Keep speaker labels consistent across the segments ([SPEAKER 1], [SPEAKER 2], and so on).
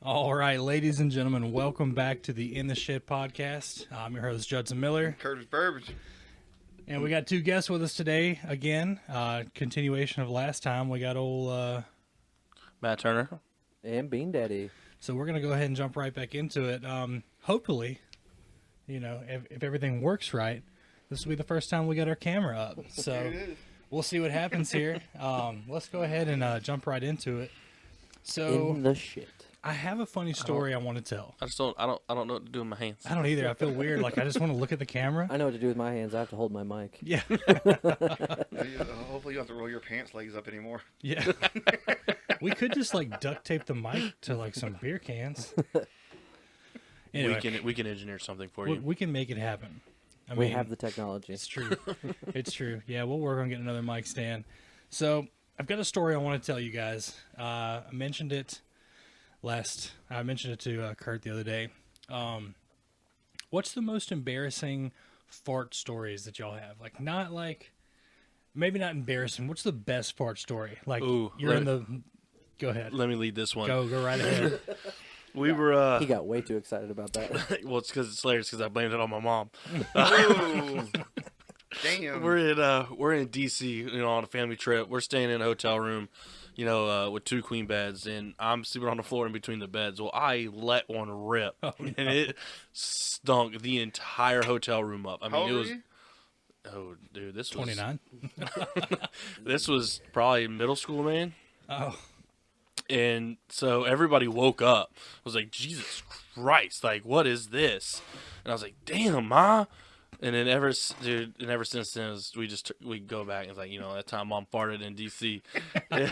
[SPEAKER 1] All right, ladies and gentlemen, welcome back to the In the Shit podcast. I'm your host, Judson Miller.
[SPEAKER 2] Curtis Burbage.
[SPEAKER 1] And we got two guests with us today again. Continuation of last time. We got old
[SPEAKER 3] Matt Turner.
[SPEAKER 4] And Bean Daddy.
[SPEAKER 1] So we're going to go ahead and jump right back into it. Hopefully, if everything works right, this will be the first time we got our camera up. So we'll see what happens here. Let's go ahead and jump right into it. So
[SPEAKER 4] In the shit.
[SPEAKER 1] I have a funny story I want to tell.
[SPEAKER 3] I don't know what to do with my hands.
[SPEAKER 1] I don't either. I feel weird. Like I just want to look at the camera.
[SPEAKER 4] I know what to do with my hands. I have to hold my mic.
[SPEAKER 1] Yeah.
[SPEAKER 2] Hopefully you don't have to roll your pants legs up anymore.
[SPEAKER 1] Yeah. We could just like duct tape the mic to like some beer cans. Anyway,
[SPEAKER 3] We can engineer something for you.
[SPEAKER 1] we can make it happen.
[SPEAKER 4] We have the technology.
[SPEAKER 1] It's true. It's true. Yeah, we'll work on getting another mic stand. So I've got a story I want to tell you guys. I mentioned it to Curt the other day. What's the most embarrassing fart stories that y'all have? Like, not like, maybe not embarrassing. What's the best fart story? Like,
[SPEAKER 3] Ooh,
[SPEAKER 1] go ahead.
[SPEAKER 3] Let me lead this one.
[SPEAKER 1] Go right ahead.
[SPEAKER 3] We were.
[SPEAKER 4] He got way too excited about that.
[SPEAKER 3] Well, it's because it's hilarious because I blamed it on my mom.
[SPEAKER 2] Ooh. Damn.
[SPEAKER 3] We're in DC, on a family trip. We're staying in a hotel room, with two queen beds, and I'm sleeping on the floor in between the beds. Well, I let one rip, and it stunk the entire hotel room up. I mean,
[SPEAKER 2] How old
[SPEAKER 3] it
[SPEAKER 2] were
[SPEAKER 3] was.
[SPEAKER 2] you?
[SPEAKER 3] Oh, dude, this
[SPEAKER 1] 29.
[SPEAKER 3] This was probably middle school, man.
[SPEAKER 1] Oh.
[SPEAKER 3] And so everybody woke up. I was like, Jesus Christ, like, what is this? And I was like, damn, Ma. And then ever since then, we go back and it's like, that time Mom farted in D.C.
[SPEAKER 2] They're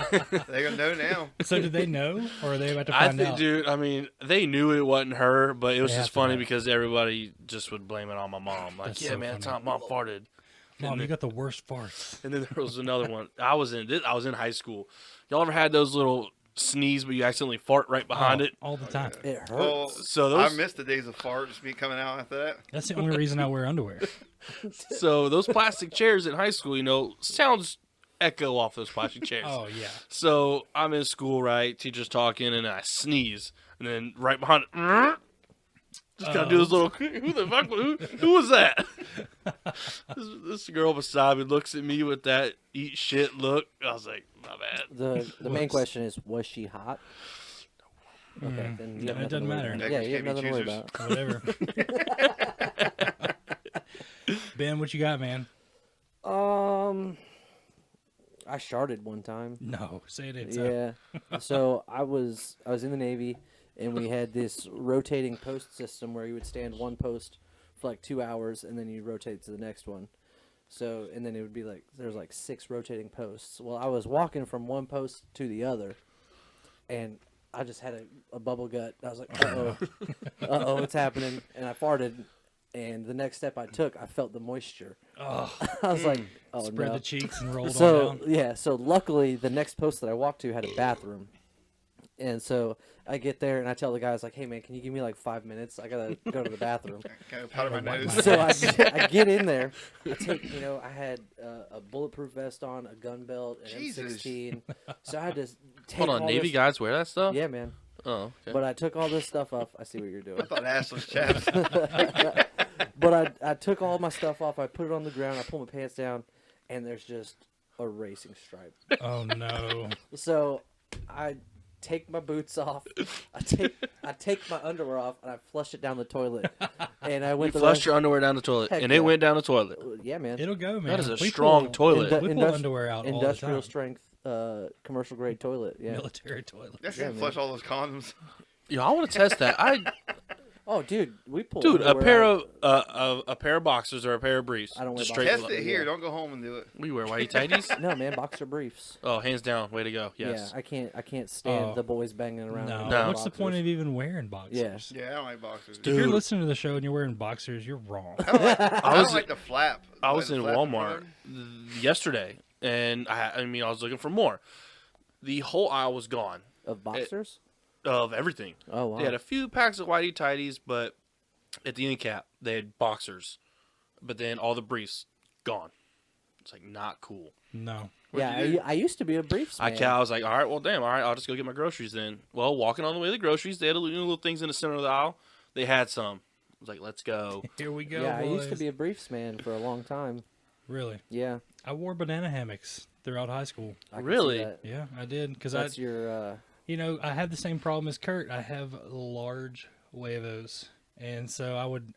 [SPEAKER 2] going to know now.
[SPEAKER 1] So did they know, or are they about to find out?
[SPEAKER 3] Dude, I mean, they knew it wasn't her, but it was
[SPEAKER 1] They
[SPEAKER 3] just
[SPEAKER 1] have to
[SPEAKER 3] funny
[SPEAKER 1] know.
[SPEAKER 3] because everybody just would blame it on my mom. Like,
[SPEAKER 1] That's
[SPEAKER 3] yeah,
[SPEAKER 1] so
[SPEAKER 3] man, that
[SPEAKER 1] funny.
[SPEAKER 3] time Mom farted.
[SPEAKER 1] Mom, you got the worst farts.
[SPEAKER 3] And then there was another one. I was in high school. Y'all ever had those little sneeze, but you accidentally fart right behind it?
[SPEAKER 1] All the time.
[SPEAKER 4] It hurts.
[SPEAKER 2] Well,
[SPEAKER 3] So
[SPEAKER 2] I
[SPEAKER 3] those,
[SPEAKER 2] missed the days of farts me coming out after that.
[SPEAKER 1] That's the only reason I wear underwear.
[SPEAKER 3] so those plastic chairs in high school, sounds echo off those plastic chairs.
[SPEAKER 1] Oh, yeah.
[SPEAKER 3] So I'm in school, right? Teacher's talking, and I sneeze, and then right behind it, just gotta do this little. Who the fuck? Who was that? this girl beside me looks at me with that eat shit look. I was like, my bad.
[SPEAKER 4] The main question is, was she hot? Okay, then you
[SPEAKER 1] No,
[SPEAKER 4] have
[SPEAKER 1] it doesn't
[SPEAKER 4] nothing to worry
[SPEAKER 1] matter.
[SPEAKER 4] about. Yeah, you have nothing to worry
[SPEAKER 2] Choosers.
[SPEAKER 4] about.
[SPEAKER 1] Whatever. Ben, what you got, man?
[SPEAKER 4] I sharted one time.
[SPEAKER 1] No, say it. It's
[SPEAKER 4] Yeah. So I was in the Navy, and we had this rotating post system where you would stand one post for like 2 hours, and then you rotate to the next one. So, and then it would be like, there's like 6 rotating posts. Well, I was walking from one post to the other, and I just had a bubble gut. I was like, uh-oh, it's happening. And I farted, and the next step I took, I felt the moisture.
[SPEAKER 1] Oh,
[SPEAKER 4] I was like, oh,
[SPEAKER 1] spread
[SPEAKER 4] no.
[SPEAKER 1] the cheeks and roll on
[SPEAKER 4] So
[SPEAKER 1] down.
[SPEAKER 4] yeah, so luckily the next post that I walked to had a bathroom, and so I get there and I tell the guys like, "Hey man, can you give me like 5 minutes? I gotta go to the bathroom."
[SPEAKER 2] Kind of powder my
[SPEAKER 1] Wipe
[SPEAKER 2] nose.
[SPEAKER 1] my
[SPEAKER 4] So I get in there. I take, I had a bulletproof vest on, a gun belt, an
[SPEAKER 2] Jesus.
[SPEAKER 4] M16. So I had to take
[SPEAKER 3] Hold on,
[SPEAKER 4] all
[SPEAKER 3] Navy
[SPEAKER 4] this-
[SPEAKER 3] guys wear that stuff?
[SPEAKER 4] Yeah, man.
[SPEAKER 3] Oh, okay.
[SPEAKER 4] But I took all this stuff off. I see what you're
[SPEAKER 2] I
[SPEAKER 4] doing.
[SPEAKER 2] thought assless chaps.
[SPEAKER 4] But I took all my stuff off. I put it on the ground. I pull my pants down, and there's just a racing stripe.
[SPEAKER 1] Oh, no.
[SPEAKER 4] So I take my boots off. I take my underwear off, and I flush it down the toilet. And I went
[SPEAKER 3] You
[SPEAKER 4] the
[SPEAKER 3] flushed
[SPEAKER 4] rest-
[SPEAKER 3] your underwear down the toilet,
[SPEAKER 4] Heck
[SPEAKER 3] and
[SPEAKER 4] yeah.
[SPEAKER 3] it went down the toilet.
[SPEAKER 4] Yeah, man.
[SPEAKER 1] It'll go, man.
[SPEAKER 3] That is a
[SPEAKER 1] We
[SPEAKER 3] strong
[SPEAKER 1] pull-
[SPEAKER 3] toilet.
[SPEAKER 1] We pull underwear out all the
[SPEAKER 4] Industrial
[SPEAKER 1] time.
[SPEAKER 4] strength, commercial grade toilet. Yeah.
[SPEAKER 1] Military toilet.
[SPEAKER 2] That's
[SPEAKER 4] Yeah,
[SPEAKER 2] gonna
[SPEAKER 4] man.
[SPEAKER 2] flush all those condoms.
[SPEAKER 3] Yo, I want to test that.
[SPEAKER 4] Oh, dude, we pull.
[SPEAKER 3] Dude, a
[SPEAKER 4] underwear
[SPEAKER 3] pair
[SPEAKER 4] out.
[SPEAKER 3] of pair of boxers or a pair of briefs.
[SPEAKER 4] I don't wear
[SPEAKER 3] Just
[SPEAKER 4] boxers.
[SPEAKER 3] straight.
[SPEAKER 2] Test it here.
[SPEAKER 4] Yeah.
[SPEAKER 2] Don't go home and do it.
[SPEAKER 3] We wear whitey tighties.
[SPEAKER 4] No, man, boxer briefs.
[SPEAKER 3] Oh, hands down, way to go. Yes.
[SPEAKER 4] Yeah, I can't stand
[SPEAKER 1] Oh.
[SPEAKER 4] the boys banging around.
[SPEAKER 1] No.
[SPEAKER 4] in
[SPEAKER 3] No.
[SPEAKER 1] What's the point
[SPEAKER 4] boxers.
[SPEAKER 1] of even wearing boxers?
[SPEAKER 4] Yeah.
[SPEAKER 2] Yeah, I don't like boxers.
[SPEAKER 1] If you're
[SPEAKER 3] Dude.
[SPEAKER 1] listening to the show and you're wearing boxers, you're wrong.
[SPEAKER 2] I don't like, I
[SPEAKER 3] was-
[SPEAKER 2] don't like the flap.
[SPEAKER 3] I
[SPEAKER 2] Like
[SPEAKER 3] was
[SPEAKER 2] the
[SPEAKER 3] in
[SPEAKER 2] flap in
[SPEAKER 3] Walmart
[SPEAKER 2] front of
[SPEAKER 3] yesterday, and I was looking for more. The whole aisle was gone
[SPEAKER 4] Of boxers?
[SPEAKER 3] of everything.
[SPEAKER 4] Oh, wow.
[SPEAKER 3] They had a few packs of whitey tighties, but at the end cap they had boxers, but then all the briefs gone. It's like not cool.
[SPEAKER 1] No.
[SPEAKER 4] Yeah, I used to be a briefs man.
[SPEAKER 3] I was like, all right, well, damn, all right, I'll just go get my groceries then. Well, walking on the way to the groceries, they had little things in the center of the aisle. They had some. I was like, let's go.
[SPEAKER 1] Here we go.
[SPEAKER 4] Yeah, I used to
[SPEAKER 1] boys.
[SPEAKER 4] be a briefs man for a long time.
[SPEAKER 1] Really?
[SPEAKER 4] Yeah.
[SPEAKER 1] I wore banana hammocks throughout high school.
[SPEAKER 4] I can see
[SPEAKER 3] Really?
[SPEAKER 4] that.
[SPEAKER 1] Yeah, I did. Because
[SPEAKER 4] That's your.
[SPEAKER 1] I had the same problem as Curt. I have large huevos. And so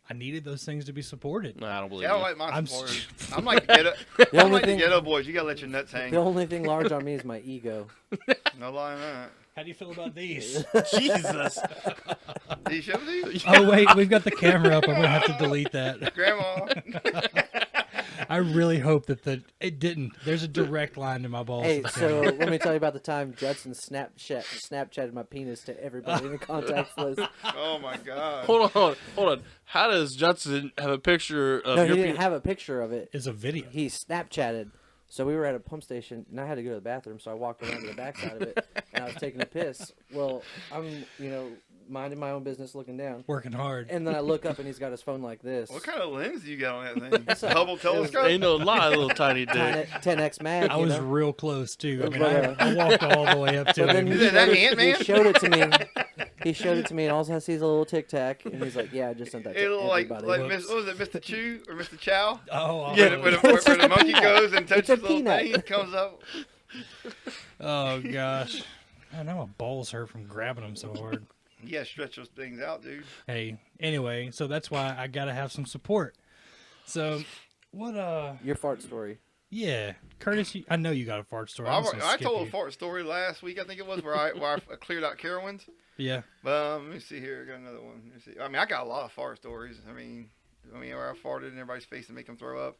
[SPEAKER 1] I needed those things to be supported.
[SPEAKER 3] No, I don't believe
[SPEAKER 2] Yeah, I
[SPEAKER 3] you.
[SPEAKER 2] don't like my
[SPEAKER 1] I'm
[SPEAKER 2] supporters. I'm like the ghetto.
[SPEAKER 4] The
[SPEAKER 2] I'm
[SPEAKER 4] only
[SPEAKER 2] like the
[SPEAKER 4] thing-
[SPEAKER 2] ghetto boys. You gotta let your nuts hang.
[SPEAKER 4] The only thing large on me is my ego.
[SPEAKER 2] No lying that.
[SPEAKER 1] How do you feel about these?
[SPEAKER 3] Jesus.
[SPEAKER 2] Did you show these?
[SPEAKER 1] Oh, wait, we've got the camera up. I'm going to have to delete that.
[SPEAKER 2] Grandma.
[SPEAKER 1] I really hope that it didn't. There's a direct line to my balls.
[SPEAKER 4] Hey,
[SPEAKER 1] with the
[SPEAKER 4] so
[SPEAKER 1] camera.
[SPEAKER 4] let me tell you about the time Judson Snapchatted my penis to everybody in the contacts list.
[SPEAKER 2] Oh my god.
[SPEAKER 3] Hold on. How does Judson have a picture of
[SPEAKER 4] No,
[SPEAKER 3] your
[SPEAKER 4] he didn't have a picture of it.
[SPEAKER 1] It's a video.
[SPEAKER 4] He Snapchatted. So we were at a pump station, and I had to go to the bathroom, so I walked around to the backside of it, and I was taking a piss. Well, I'm, minding my own business, looking down.
[SPEAKER 1] Working hard.
[SPEAKER 4] And then I look up, and he's got his phone like this.
[SPEAKER 2] What kind of lens do you got on that thing?
[SPEAKER 4] a-
[SPEAKER 2] Hubble telescope?
[SPEAKER 3] Ain't no lie, little tiny dick.
[SPEAKER 4] 10x mag.
[SPEAKER 1] I
[SPEAKER 4] you
[SPEAKER 1] was
[SPEAKER 4] know?
[SPEAKER 1] real close, too. I mean,
[SPEAKER 4] But,
[SPEAKER 1] I walked all the way up to
[SPEAKER 4] But then
[SPEAKER 1] him.
[SPEAKER 2] Is that Ant-Man?
[SPEAKER 4] he showed it to me. He showed it to me, and all I see is a little tic tac, and he's like, "Yeah, I just sent that to
[SPEAKER 2] It looked like
[SPEAKER 4] everybody."
[SPEAKER 2] what was it, Mr. Chew or Mr. Chow?
[SPEAKER 1] Oh,
[SPEAKER 3] Yeah.
[SPEAKER 2] Where
[SPEAKER 1] oh,
[SPEAKER 2] the monkey goes and touches
[SPEAKER 4] It's a
[SPEAKER 2] the little
[SPEAKER 4] peanut.
[SPEAKER 2] thing, it comes up.
[SPEAKER 1] oh, gosh. I know my balls hurt from grabbing them so hard.
[SPEAKER 2] You gotta stretch those things out, dude.
[SPEAKER 1] Hey, anyway, so that's why I got to have some support. So, what,
[SPEAKER 4] Your fart story.
[SPEAKER 1] yeah, Curtis, I know you got a fart story. I'm just gonna
[SPEAKER 2] I
[SPEAKER 1] skip
[SPEAKER 2] told
[SPEAKER 1] you.
[SPEAKER 2] a fart story last week, I think it was, where I cleared out Carowinds.
[SPEAKER 1] Yeah.
[SPEAKER 2] But let me see here. I got another one. Let me see. I mean, I got a lot of fart stories. I mean, where I farted in everybody's face to make them throw up.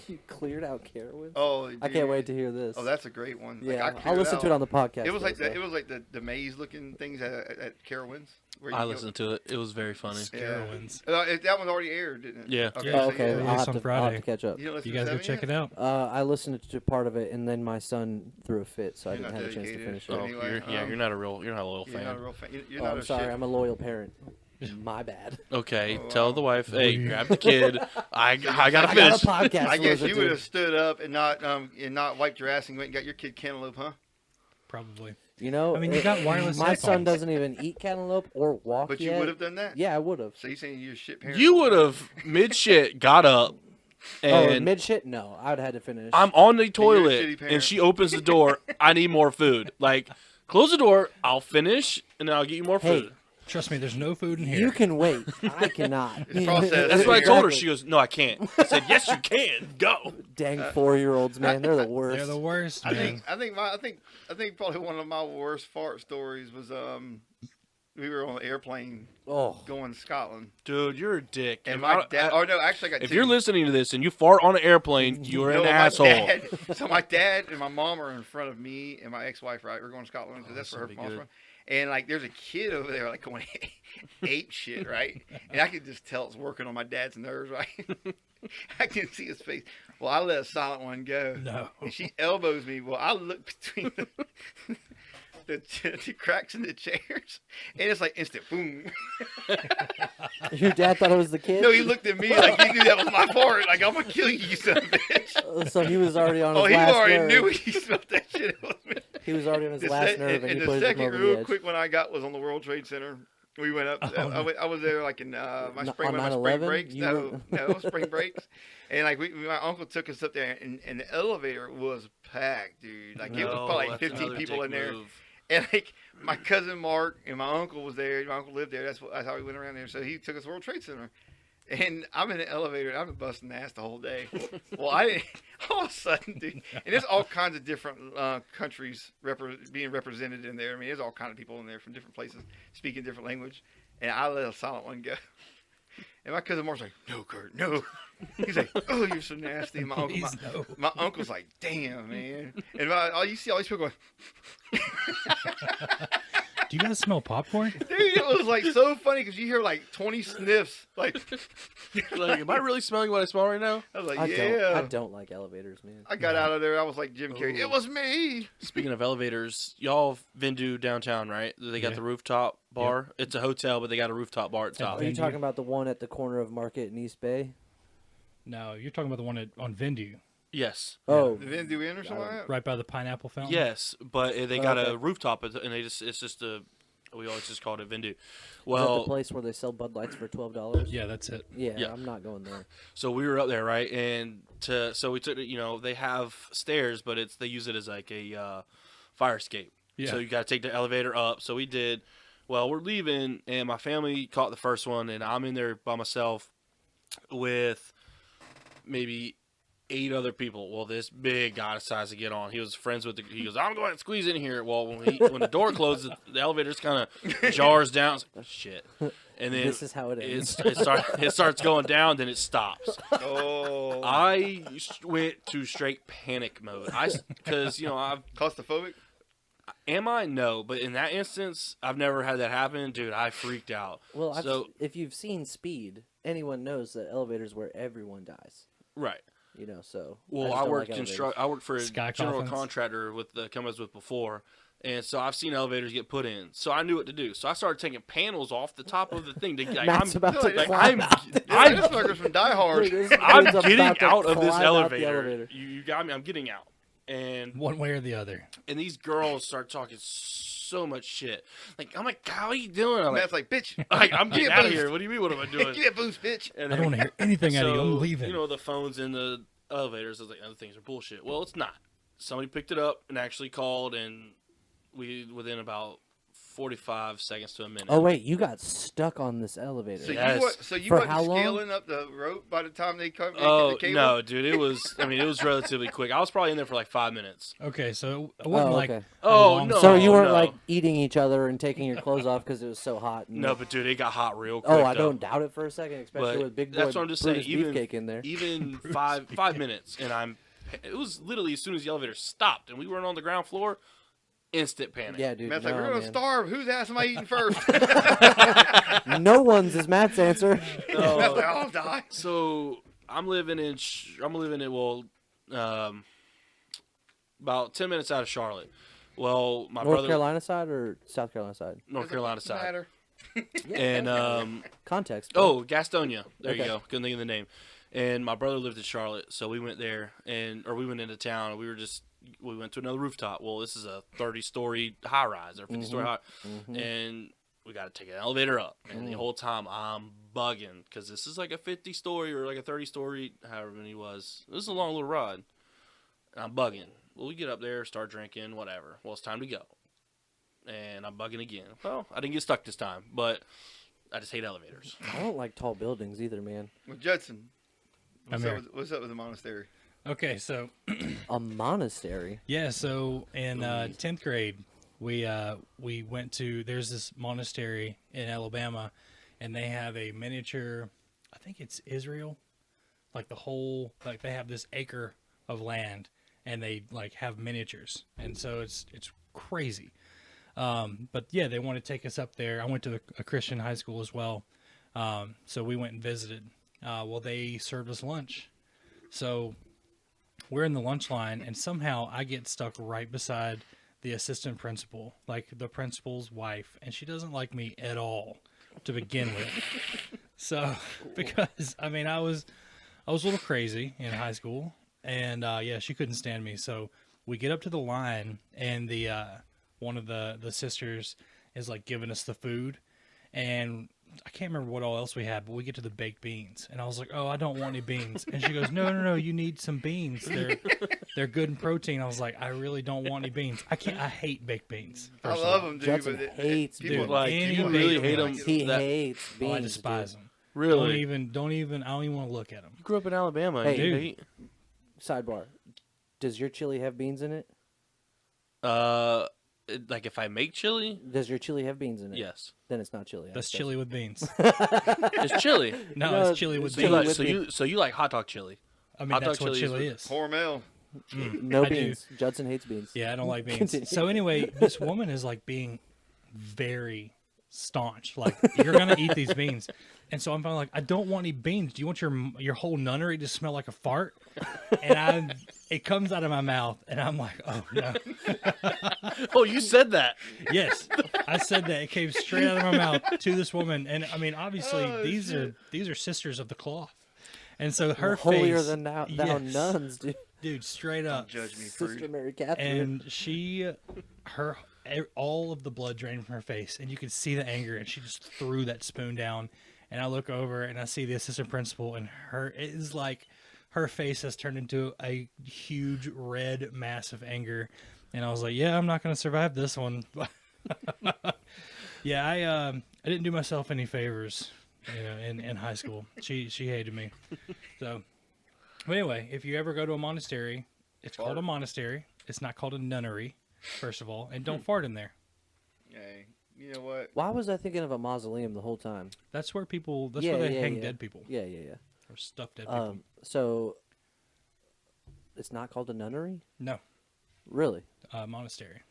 [SPEAKER 4] You cleared out Carowinds?
[SPEAKER 2] Oh,
[SPEAKER 4] I
[SPEAKER 2] dude.
[SPEAKER 4] can't wait to hear this.
[SPEAKER 2] Oh, that's a great one.
[SPEAKER 4] Yeah,
[SPEAKER 2] Like,
[SPEAKER 4] I'll listen to it on the podcast.
[SPEAKER 2] It was like
[SPEAKER 4] though,
[SPEAKER 2] it was like the maze looking things at Carowinds. Where
[SPEAKER 3] I listened to it. It was very funny.
[SPEAKER 2] Yeah.
[SPEAKER 1] Carowinds.
[SPEAKER 2] That one already aired, didn't it?
[SPEAKER 3] Yeah.
[SPEAKER 2] Okay.
[SPEAKER 1] Yeah.
[SPEAKER 4] Oh, okay.
[SPEAKER 1] Yeah,
[SPEAKER 4] I'll,
[SPEAKER 1] it's
[SPEAKER 4] have
[SPEAKER 1] on
[SPEAKER 4] to,
[SPEAKER 1] Friday.
[SPEAKER 4] I'll have to catch up.
[SPEAKER 2] You, don't listen
[SPEAKER 1] You
[SPEAKER 2] to
[SPEAKER 1] guys go
[SPEAKER 2] 7
[SPEAKER 1] check
[SPEAKER 2] yet?
[SPEAKER 1] it out.
[SPEAKER 4] I listened to part of it, and then my son threw a fit, so I
[SPEAKER 2] You're
[SPEAKER 4] didn't
[SPEAKER 2] not
[SPEAKER 4] have a chance to
[SPEAKER 2] dedicated.
[SPEAKER 4] finish
[SPEAKER 3] Oh,
[SPEAKER 4] it.
[SPEAKER 2] Anyway,
[SPEAKER 3] you're not a loyal
[SPEAKER 2] You're not
[SPEAKER 3] fan.
[SPEAKER 2] a real fan. You're
[SPEAKER 4] Oh,
[SPEAKER 2] not
[SPEAKER 4] I'm
[SPEAKER 2] a
[SPEAKER 4] sorry,
[SPEAKER 2] shit.
[SPEAKER 4] I'm a loyal parent. My bad.
[SPEAKER 3] Okay,
[SPEAKER 2] Oh,
[SPEAKER 3] tell
[SPEAKER 2] wow.
[SPEAKER 3] the wife, hey, grab the kid. I gotta
[SPEAKER 4] I got a
[SPEAKER 3] finish.
[SPEAKER 4] podcast.
[SPEAKER 2] I
[SPEAKER 4] to
[SPEAKER 2] guess
[SPEAKER 4] listen
[SPEAKER 2] you
[SPEAKER 4] to.
[SPEAKER 2] would have stood up and not wiped your ass and went and got your kid cantaloupe, huh?
[SPEAKER 1] Probably.
[SPEAKER 4] You know,
[SPEAKER 1] I mean, you got wireless
[SPEAKER 4] My son
[SPEAKER 1] headphones.
[SPEAKER 4] doesn't even eat cantaloupe or walk
[SPEAKER 2] But
[SPEAKER 4] yet.
[SPEAKER 2] you would have done that.
[SPEAKER 4] Yeah, I would have.
[SPEAKER 2] So you saying you're a shit parent?
[SPEAKER 3] You would have mid shit got up
[SPEAKER 4] Oh,
[SPEAKER 3] and
[SPEAKER 4] mid shit? No, I would have had to finish.
[SPEAKER 3] I'm on the
[SPEAKER 2] you're a
[SPEAKER 3] toilet
[SPEAKER 2] shitty parent.
[SPEAKER 3] and she opens the door. I need more food. Like, close the door. I'll finish and then I'll get you more
[SPEAKER 4] Hey,
[SPEAKER 3] food.
[SPEAKER 1] Trust me, there's no food in here.
[SPEAKER 4] You can wait. I cannot.
[SPEAKER 2] It's processed.
[SPEAKER 3] That's what I told her.
[SPEAKER 4] Exactly.
[SPEAKER 3] She goes, "No, I can't." I said, "Yes, you can. Go."
[SPEAKER 4] Dang 4-year-olds, man, they're the worst.
[SPEAKER 1] They're the worst.
[SPEAKER 2] I
[SPEAKER 1] man.
[SPEAKER 2] think probably one of my worst fart stories was we were on an airplane
[SPEAKER 4] Oh,
[SPEAKER 2] going to Scotland,
[SPEAKER 3] Dude, you're a dick.
[SPEAKER 2] and
[SPEAKER 3] If
[SPEAKER 2] my
[SPEAKER 3] I-
[SPEAKER 2] dad. Oh no, actually I got
[SPEAKER 3] If
[SPEAKER 2] two.
[SPEAKER 3] you're listening to this and you fart on an airplane, you're
[SPEAKER 2] No,
[SPEAKER 3] an
[SPEAKER 2] my
[SPEAKER 3] asshole.
[SPEAKER 2] dad- so my dad and my mom are in front of me and my ex-wife. Right, we're going to Scotland because that's where her
[SPEAKER 3] that'd be
[SPEAKER 2] mom's
[SPEAKER 3] good.
[SPEAKER 2] from. And like, there's a kid over there like going ape shit, right? And I could just tell it's working on my dad's nerves, right? I can see his face. Well, I let a silent one go.
[SPEAKER 1] No.
[SPEAKER 2] And she elbows me. Well, I look between the cracks in the chairs, and it's like instant boom.
[SPEAKER 4] your dad thought it was the kid?
[SPEAKER 2] No, he looked at me like he knew that was my fart. Like, I'm gonna kill you, you son of a bitch.
[SPEAKER 4] So he was already on his
[SPEAKER 2] Oh, he
[SPEAKER 4] last
[SPEAKER 2] already
[SPEAKER 4] nerve.
[SPEAKER 2] knew he smelled that shit. It was me.
[SPEAKER 4] He was already on his
[SPEAKER 2] The
[SPEAKER 4] last
[SPEAKER 2] sec-
[SPEAKER 4] nerve, and he
[SPEAKER 2] the
[SPEAKER 4] pushed him
[SPEAKER 2] second
[SPEAKER 4] over
[SPEAKER 2] real
[SPEAKER 4] the edge.
[SPEAKER 2] quick one I got was on the World Trade Center. We went up.
[SPEAKER 1] Oh, no.
[SPEAKER 2] I was there like in my
[SPEAKER 4] On
[SPEAKER 2] one of my spring
[SPEAKER 4] 9/11?
[SPEAKER 2] breaks.
[SPEAKER 4] You
[SPEAKER 2] No,
[SPEAKER 4] were-
[SPEAKER 2] no spring breaks. And like my uncle took us up there, and the elevator was packed, dude. Like it was
[SPEAKER 3] No,
[SPEAKER 2] probably like
[SPEAKER 3] that's
[SPEAKER 2] 15
[SPEAKER 3] another
[SPEAKER 2] people
[SPEAKER 3] dick
[SPEAKER 2] in there.
[SPEAKER 3] move.
[SPEAKER 2] And like my cousin Mark and my uncle was there. My uncle lived there. That's how we went around there. So he took us to World Trade Center. And I'm in the elevator. And I've been busting ass the whole day. Well, I didn't. All of a sudden, dude. And there's all kinds of different countries being represented in there. I mean, there's all kinds of people in there from different places speaking different language. And I let a silent one go. And my cousin Mark's like, "No, Curt, no." He's like, "Oh, you're so nasty." And
[SPEAKER 1] Please, no.
[SPEAKER 2] my uncle's like, "Damn, man." And you see all these people going,
[SPEAKER 1] Do you guys smell popcorn?
[SPEAKER 2] dude, it was like so funny because you hear like 20 sniffs. Like,
[SPEAKER 3] Like, am I really smelling what I smell right now?
[SPEAKER 2] I was like,
[SPEAKER 4] I
[SPEAKER 2] yeah.
[SPEAKER 4] don't like elevators, man.
[SPEAKER 2] I got out of there. I was like Jim Carrey.
[SPEAKER 3] Ooh.
[SPEAKER 2] It was me.
[SPEAKER 3] Speaking of elevators, y'all have been to downtown, right? They got
[SPEAKER 1] Yeah.
[SPEAKER 3] the rooftop bar. It's a hotel, but they got a rooftop bar at the top.
[SPEAKER 4] Are you
[SPEAKER 1] Venue.
[SPEAKER 4] talking about the one at the corner of Market and East Bay?
[SPEAKER 1] No, you're talking about the one on Venue.
[SPEAKER 3] Yes.
[SPEAKER 4] Oh,
[SPEAKER 2] The Vin do in or something like that?
[SPEAKER 1] Right by the pineapple fountain.
[SPEAKER 3] Yes, but they got
[SPEAKER 4] okay.
[SPEAKER 3] a rooftop, and it's just we always just called it Vindu.
[SPEAKER 4] is that
[SPEAKER 3] Well,
[SPEAKER 4] the place where they sell Bud Lights for $12?
[SPEAKER 1] Yeah, that's it.
[SPEAKER 4] Yeah,
[SPEAKER 3] Yeah.
[SPEAKER 4] I'm not going there.
[SPEAKER 3] so we were up there, right? And so we took, they have stairs, but they use it as like a fire escape.
[SPEAKER 1] Yeah.
[SPEAKER 3] So you got to take the elevator up. So we did. Well, we're leaving, and my family caught the first one, and I'm in there by myself with maybe 8 other people. Well, this big guy decides to get on. He was friends with he goes, I'm going to squeeze in here. Well, when the door closes, the elevator just kind of jars down. It's like, oh, shit. And then
[SPEAKER 4] This is how it ends.
[SPEAKER 3] it starts going down, then it stops.
[SPEAKER 2] Oh.
[SPEAKER 3] I went to straight panic mode. Because, I've
[SPEAKER 2] Claustrophobic?
[SPEAKER 3] am I? No. But in that instance, I've never had that happen. Dude, I freaked out.
[SPEAKER 4] Well,
[SPEAKER 3] So-
[SPEAKER 4] if you've seen Speed, anyone knows that elevators where everyone dies.
[SPEAKER 3] Right.
[SPEAKER 4] So.
[SPEAKER 3] Well,
[SPEAKER 4] just
[SPEAKER 3] I
[SPEAKER 4] don't
[SPEAKER 3] worked
[SPEAKER 4] like elevators.
[SPEAKER 3] I worked for a
[SPEAKER 1] Sky
[SPEAKER 3] general
[SPEAKER 1] coffins.
[SPEAKER 3] contractor with the company I was with before, and so I've seen elevators get put in. So I knew what to do. So I started taking panels off the top of the thing.
[SPEAKER 4] Matt's about to
[SPEAKER 2] like,
[SPEAKER 4] climb
[SPEAKER 3] I'm
[SPEAKER 4] out.
[SPEAKER 2] Yeah, this fucker's from Die Hard.
[SPEAKER 4] Dude, this
[SPEAKER 3] I'm
[SPEAKER 4] dude's
[SPEAKER 3] getting
[SPEAKER 4] about to
[SPEAKER 3] out of this
[SPEAKER 4] climb out the
[SPEAKER 3] elevator. You got me. I'm getting out, and
[SPEAKER 1] One way or the other.
[SPEAKER 3] these girls start talking so much shit. Like, I'm like, how are you doing? I'm
[SPEAKER 2] Matt's like, bitch.
[SPEAKER 3] I'm getting
[SPEAKER 2] Get
[SPEAKER 3] out of
[SPEAKER 2] boost.
[SPEAKER 3] here. What do you mean? What am I doing?
[SPEAKER 2] Give that boost, bitch.
[SPEAKER 3] And
[SPEAKER 1] I don't want to hear anything out of you. I'm
[SPEAKER 3] so,
[SPEAKER 1] leaving.
[SPEAKER 3] the phones in the elevators. I was like, other things are bullshit. Well, it's not. Somebody picked it up and actually called, and within about 45 seconds to a minute.
[SPEAKER 4] Oh wait, you got stuck on this elevator.
[SPEAKER 2] So
[SPEAKER 3] Yes.
[SPEAKER 2] you
[SPEAKER 4] For
[SPEAKER 2] wasn't
[SPEAKER 4] how long?
[SPEAKER 2] scaling up the rope by the time they come
[SPEAKER 3] Oh
[SPEAKER 2] the cable?
[SPEAKER 3] no, dude! It was relatively quick. I was probably in there for like 5 minutes.
[SPEAKER 1] Okay, so it wasn't like.
[SPEAKER 4] okay.
[SPEAKER 1] a
[SPEAKER 3] Oh,
[SPEAKER 1] long-
[SPEAKER 3] no.
[SPEAKER 4] So you weren't
[SPEAKER 3] no.
[SPEAKER 4] like eating each other and taking your clothes off because it was so hot. And
[SPEAKER 3] No, but dude, it got hot real quick.
[SPEAKER 4] oh, I
[SPEAKER 3] though.
[SPEAKER 4] don't doubt it for a second, especially
[SPEAKER 3] But
[SPEAKER 4] with Big Boy
[SPEAKER 3] that's what I'm just saying,
[SPEAKER 4] Brutus
[SPEAKER 3] even-
[SPEAKER 4] Beefcake in there.
[SPEAKER 3] Even five minutes, and it was literally as soon as the elevator stopped and we weren't on the ground floor, instant panic.
[SPEAKER 4] Yeah, dude.
[SPEAKER 2] Matt's
[SPEAKER 4] no,
[SPEAKER 2] like, we're gonna
[SPEAKER 4] man.
[SPEAKER 2] starve. Whose ass am I eating first?
[SPEAKER 4] No one's is Matt's answer.
[SPEAKER 2] Matt's like, I'll die.
[SPEAKER 3] So I'm living in about 10 minutes out of Charlotte. Well, my
[SPEAKER 4] North
[SPEAKER 3] brother,
[SPEAKER 4] Carolina side or South Carolina side?
[SPEAKER 3] North Carolina
[SPEAKER 2] Doesn't
[SPEAKER 3] side,
[SPEAKER 2] matter.
[SPEAKER 3] and
[SPEAKER 4] Context. bro.
[SPEAKER 3] Gastonia. There you
[SPEAKER 4] Okay.
[SPEAKER 3] go. Couldn't think of the name. And my brother lived in Charlotte, so we went there, we went into town, and we went to another rooftop. Well, this is a 30-story high rise or 50-story high, and we got to take an elevator up. And the whole time I'm bugging because this is like a 50-story or like a 30-story, however many it was. This is a long little ride, and I'm bugging. Well, we get up there, start drinking, whatever. Well, it's time to go, and I'm bugging again. Well, I didn't get stuck this time, but I just hate elevators.
[SPEAKER 4] I don't like tall buildings either, man.
[SPEAKER 2] Well, Judson,
[SPEAKER 1] I'm
[SPEAKER 2] what's up,
[SPEAKER 1] here.
[SPEAKER 2] what's up with the monastery?
[SPEAKER 1] Okay, so
[SPEAKER 4] A monastery.
[SPEAKER 1] yeah, so in 10th grade, we went to there's this monastery in Alabama, and they have a miniature. I think it's Israel, like they have this acre of land, and they like have miniatures, and so it's crazy. But yeah, they want to take us up there. I went to a Christian high school as well, so we went and visited. Well, they served us lunch, so we're in the lunch line, and somehow I get stuck right beside the assistant principal, like the principal's wife, and she doesn't like me at all to begin with. So, because I mean, I was a little crazy in high school, and yeah, she couldn't stand me. So we get up to the line, and the one of the sisters is like giving us the food, and I can't remember what all else we had, but we get to the baked beans, and I was like, "Oh, I don't want any beans." And she goes, "No, you need some beans. They're good in protein." I was like, "I really don't want any beans. I hate baked beans.
[SPEAKER 2] I
[SPEAKER 1] first of
[SPEAKER 2] love
[SPEAKER 1] all.
[SPEAKER 2] them, dude.
[SPEAKER 4] Judson
[SPEAKER 2] but
[SPEAKER 4] hates
[SPEAKER 2] people
[SPEAKER 1] Dude,
[SPEAKER 3] Like,
[SPEAKER 1] any
[SPEAKER 3] you
[SPEAKER 1] baked
[SPEAKER 3] really
[SPEAKER 1] beans,
[SPEAKER 3] hate them.
[SPEAKER 1] like,
[SPEAKER 4] He
[SPEAKER 3] that,
[SPEAKER 4] hates beans.
[SPEAKER 1] Oh, I despise
[SPEAKER 4] dude.
[SPEAKER 1] them.
[SPEAKER 3] really?
[SPEAKER 1] Don't even. I don't even want to look at them.
[SPEAKER 3] You grew up in Alabama.
[SPEAKER 4] Hey,
[SPEAKER 3] you
[SPEAKER 1] dude.
[SPEAKER 3] hate-
[SPEAKER 4] Sidebar. Does your chili have beans in it?
[SPEAKER 3] Like if I make chili,
[SPEAKER 4] Does your chili have beans in it?
[SPEAKER 3] yes,
[SPEAKER 4] Then it's not chili. I
[SPEAKER 1] That's
[SPEAKER 4] guess.
[SPEAKER 1] chili with beans.
[SPEAKER 3] it's chili.
[SPEAKER 1] No,
[SPEAKER 4] No,
[SPEAKER 1] it's chili with
[SPEAKER 4] it's
[SPEAKER 3] So you
[SPEAKER 1] beans.
[SPEAKER 4] chili
[SPEAKER 3] like,
[SPEAKER 4] with
[SPEAKER 3] so you like hot dog chili?
[SPEAKER 1] I mean,
[SPEAKER 3] hot
[SPEAKER 1] that's
[SPEAKER 3] dog
[SPEAKER 1] what
[SPEAKER 3] chili
[SPEAKER 1] chili
[SPEAKER 3] is
[SPEAKER 1] is.
[SPEAKER 2] Hormel.
[SPEAKER 4] No
[SPEAKER 1] I do.
[SPEAKER 4] beans. Judson hates beans.
[SPEAKER 1] Yeah, I don't like beans.
[SPEAKER 4] Continue.
[SPEAKER 1] So anyway, this woman is like being very staunch. Like, you're gonna eat these beans, and so I'm finally like, I don't want any beans. Do you want your whole nunnery to smell like a fart? And it comes out of my mouth, and I'm like, oh no.
[SPEAKER 3] Oh, you said that.
[SPEAKER 1] Yes, I said that. It came straight out of my mouth to this woman, and I mean, obviously, these are sisters of the cloth, and so her
[SPEAKER 4] Holier
[SPEAKER 1] face,
[SPEAKER 4] than thou
[SPEAKER 1] yes.
[SPEAKER 4] nuns, dude.
[SPEAKER 1] Dude, straight up.
[SPEAKER 2] Don't judge me,
[SPEAKER 4] Sister
[SPEAKER 2] prude.
[SPEAKER 4] Mary Catherine.
[SPEAKER 1] And all of the blood drained from her face, and you could see the anger, and she just threw that spoon down. And I look over, and I see the assistant principal, and it is like her face has turned into a huge red mass of anger. And I was like, yeah, I'm not going to survive this one. Yeah, I didn't do myself any favors, in high school. She hated me. So, but anyway, if you ever go to a monastery, it's called a monastery. It's not called a nunnery, first of all, and don't fart in there.
[SPEAKER 2] Hey, you know what?
[SPEAKER 4] Why was I thinking of a mausoleum the whole time?
[SPEAKER 1] That's where they hang dead people
[SPEAKER 4] Yeah.
[SPEAKER 1] or stuff dead people.
[SPEAKER 4] So it's not called a nunnery?
[SPEAKER 1] No,
[SPEAKER 4] Really?
[SPEAKER 1] monastery.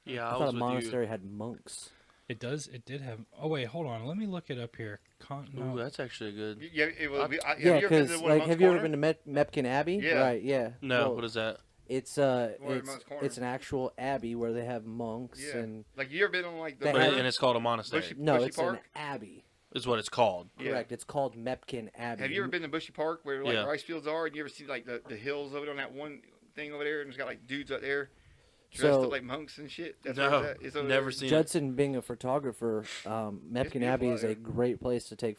[SPEAKER 3] Yeah,
[SPEAKER 4] I
[SPEAKER 3] I
[SPEAKER 4] thought
[SPEAKER 3] was
[SPEAKER 4] a
[SPEAKER 3] with
[SPEAKER 4] monastery had monks.
[SPEAKER 1] It does. It did have. Oh wait, hold on. Let me look it up here.
[SPEAKER 3] you.
[SPEAKER 1] No.
[SPEAKER 3] Ooh, that's actually a good.
[SPEAKER 2] Yeah, have
[SPEAKER 4] Yeah,
[SPEAKER 2] you ever been to
[SPEAKER 4] because
[SPEAKER 2] the one in Monk's
[SPEAKER 4] have you ever
[SPEAKER 2] Corner?
[SPEAKER 4] been to Mepkin Abbey?
[SPEAKER 2] Yeah.
[SPEAKER 4] Right. Yeah.
[SPEAKER 3] No,
[SPEAKER 4] Well,
[SPEAKER 3] what is that?
[SPEAKER 4] It's
[SPEAKER 2] One in Monk's Corner.
[SPEAKER 4] it's an actual abbey where they have monks
[SPEAKER 2] Yeah.
[SPEAKER 4] and
[SPEAKER 2] Like, you ever been on, like, the
[SPEAKER 4] They
[SPEAKER 3] But
[SPEAKER 4] have-
[SPEAKER 3] and it's called a monastery.
[SPEAKER 2] Bushy-
[SPEAKER 4] no,
[SPEAKER 2] Bushy
[SPEAKER 4] it's an
[SPEAKER 2] Park?
[SPEAKER 4] abbey.
[SPEAKER 3] Is what it's called.
[SPEAKER 2] Yeah.
[SPEAKER 4] Correct. It's called Mepkin Abbey.
[SPEAKER 2] Have you ever been to Bushy Park where, like,
[SPEAKER 3] Yeah.
[SPEAKER 2] rice fields are, and you ever see, like, the hills over there on that one thing over there, and it's got, like, dudes up there dressed
[SPEAKER 4] So-
[SPEAKER 2] up like monks and shit? That's where
[SPEAKER 3] No,
[SPEAKER 2] it's at. It's over
[SPEAKER 3] never
[SPEAKER 2] there.
[SPEAKER 3] seen it.
[SPEAKER 4] Judson being a photographer, Mepkin
[SPEAKER 2] beautiful
[SPEAKER 4] Abbey
[SPEAKER 2] out
[SPEAKER 4] is a
[SPEAKER 2] there.
[SPEAKER 4] great place to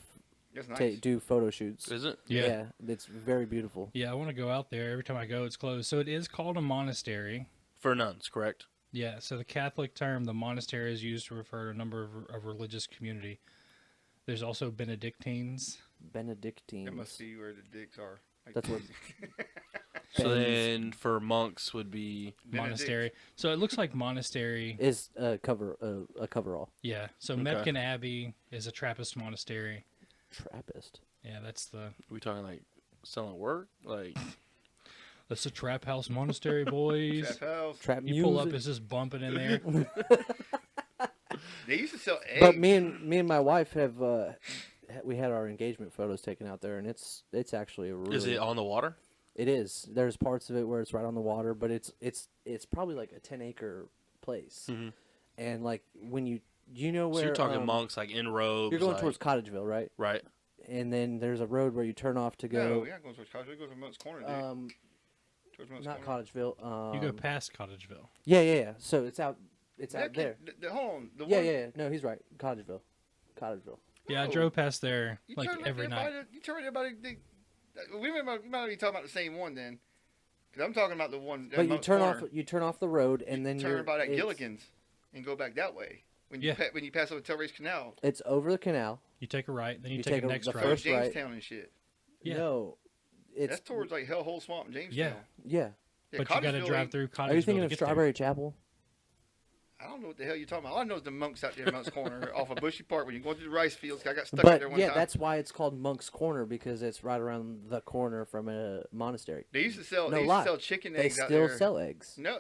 [SPEAKER 2] It's nice.
[SPEAKER 4] do photo shoots.
[SPEAKER 3] Is it?
[SPEAKER 1] Yeah.
[SPEAKER 4] It's very beautiful.
[SPEAKER 1] Yeah, I want to go out there. Every time I go, it's closed. So it is called a monastery.
[SPEAKER 3] For nuns, correct?
[SPEAKER 1] Yeah. So the Catholic term, the monastery, is used to refer to a number of religious community. There's also Benedictines.
[SPEAKER 4] Benedictines.
[SPEAKER 2] That must be where the dicks are. Like,
[SPEAKER 4] That's what-
[SPEAKER 3] So
[SPEAKER 4] Ben's
[SPEAKER 3] then for monks would be
[SPEAKER 1] Monastery. So it looks like monastery.
[SPEAKER 4] is a coverall.
[SPEAKER 1] Yeah. So
[SPEAKER 3] Okay.
[SPEAKER 1] Mepkin Abbey is a Trappist monastery.
[SPEAKER 4] Trappist.
[SPEAKER 1] Yeah, that's the.
[SPEAKER 3] we talking like selling work? Like
[SPEAKER 1] That's the Trap House Monastery, boys.
[SPEAKER 2] Trap house.
[SPEAKER 4] Trap
[SPEAKER 1] You
[SPEAKER 4] music.
[SPEAKER 1] pull up, it's just bumping in there.
[SPEAKER 2] They used to sell eggs.
[SPEAKER 4] But me and my wife have we had our engagement photos taken out there, and it's actually a really.
[SPEAKER 3] is it on the water?
[SPEAKER 4] It is. There's parts of it where it's right on the water, but it's probably like a 10-acre place,
[SPEAKER 3] Mhm.
[SPEAKER 4] and like when you know where
[SPEAKER 3] So you're talking
[SPEAKER 4] um,
[SPEAKER 3] monks like in robes.
[SPEAKER 4] You're going
[SPEAKER 3] like,
[SPEAKER 4] towards Cottageville, right?
[SPEAKER 3] right.
[SPEAKER 4] And then there's a road where you turn off to
[SPEAKER 2] No,
[SPEAKER 4] go.
[SPEAKER 2] we're not going towards College. We go to Monk's Corner, dude. Towards Monk's
[SPEAKER 4] Not
[SPEAKER 2] Corner.
[SPEAKER 4] Cottageville.
[SPEAKER 1] You go past Cottageville.
[SPEAKER 4] Yeah. So it's out. It's
[SPEAKER 2] That
[SPEAKER 4] out there.
[SPEAKER 2] hold on. The
[SPEAKER 4] Yeah,
[SPEAKER 2] one,
[SPEAKER 4] yeah. No, he's right. Cottageville.
[SPEAKER 1] Yeah, I
[SPEAKER 2] No.
[SPEAKER 1] drove past there
[SPEAKER 2] You
[SPEAKER 1] like
[SPEAKER 2] turn
[SPEAKER 1] every
[SPEAKER 2] everybody,
[SPEAKER 1] night.
[SPEAKER 2] You turn everybody. We might be talking about the same one then. Because I'm talking about the one.
[SPEAKER 4] But you
[SPEAKER 2] Monk's
[SPEAKER 4] turn
[SPEAKER 2] Corner.
[SPEAKER 4] off. You turn off the road, and then
[SPEAKER 2] turn
[SPEAKER 4] you're
[SPEAKER 2] about at
[SPEAKER 4] it's-
[SPEAKER 2] Gilligan's and go back that way. When you
[SPEAKER 1] Yeah.
[SPEAKER 2] when you pass over Telrace Canal,
[SPEAKER 4] It's over the canal.
[SPEAKER 1] You take a right, then you
[SPEAKER 4] You
[SPEAKER 1] take
[SPEAKER 4] take
[SPEAKER 1] a
[SPEAKER 4] a-
[SPEAKER 1] next
[SPEAKER 4] the
[SPEAKER 1] right.
[SPEAKER 2] towards
[SPEAKER 4] first right.
[SPEAKER 2] Jamestown and shit.
[SPEAKER 1] Yeah.
[SPEAKER 4] No, it's
[SPEAKER 2] That's towards like Hellhole Swamp and Jamestown.
[SPEAKER 1] Yeah.
[SPEAKER 4] yeah.
[SPEAKER 1] But you got to
[SPEAKER 2] Cottageville
[SPEAKER 1] drive
[SPEAKER 2] ain't-
[SPEAKER 1] through Cottageville
[SPEAKER 4] Are you thinking
[SPEAKER 1] to
[SPEAKER 4] of
[SPEAKER 1] get there.
[SPEAKER 4] Strawberry Chapel?
[SPEAKER 2] I don't know what the hell you're talking about. All I know is the monks out there in Monk's Corner off of Bushy Park when you're going through the rice fields. I got stuck out
[SPEAKER 4] But
[SPEAKER 2] there one
[SPEAKER 4] yeah,
[SPEAKER 2] time.
[SPEAKER 4] that's why it's called Monk's Corner, because it's right around the corner from a monastery.
[SPEAKER 2] They used to sell.
[SPEAKER 4] No
[SPEAKER 2] they used
[SPEAKER 4] lie.
[SPEAKER 2] to sell chicken
[SPEAKER 4] They
[SPEAKER 2] eggs out
[SPEAKER 4] still
[SPEAKER 2] there.
[SPEAKER 4] sell eggs.
[SPEAKER 2] No.